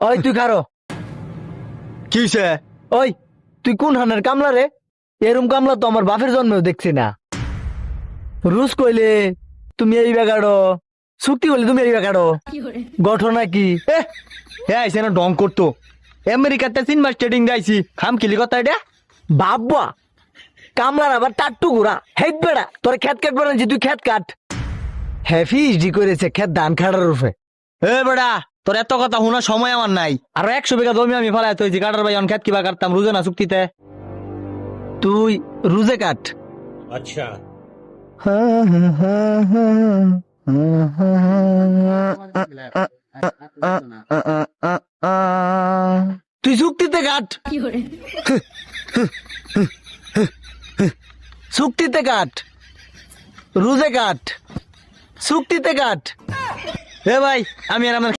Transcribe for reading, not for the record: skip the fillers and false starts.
ওই তুই কারো কি হইছে? ওই তুই কোন হানের কামলা রে? এরম কামলা তো আমার বাপের জন্মেও দেখছি না। রুশ কইলে তুমি এই বেগাড়ো, চুক্তি করলে তুমি এই বেগাড়ো, ঘটনা কি? হে আইছে না ডং করতো। আমেরিকাতে 3 মাস ট্রেডিং দিয়েছি, খাম কিলি কথা এটা। বাবা কামলার আবার টাট্টু ঘোরা হেট বেড়া, তোর খেত কাটবে না যে তুই খেত কাট। হ্যাফি ইসডি করেছে খেত ধান খাটার রূপে। এ বেড়া, তোর এত কথা শোনার সময় আমার নাই। আর 100 বিঘা জমি আমি ফেলাই তুই কাটার ভাই খেত কিবা কাটতাম রুজে না চুক্তিতে। তুই রুজে কাট। अच्छा তুই চুক্তিতে কাট, চুক্তিতে কাট, রুজে কাট, চুক্তিতে কাট। এ ভাই, আমি আর আমার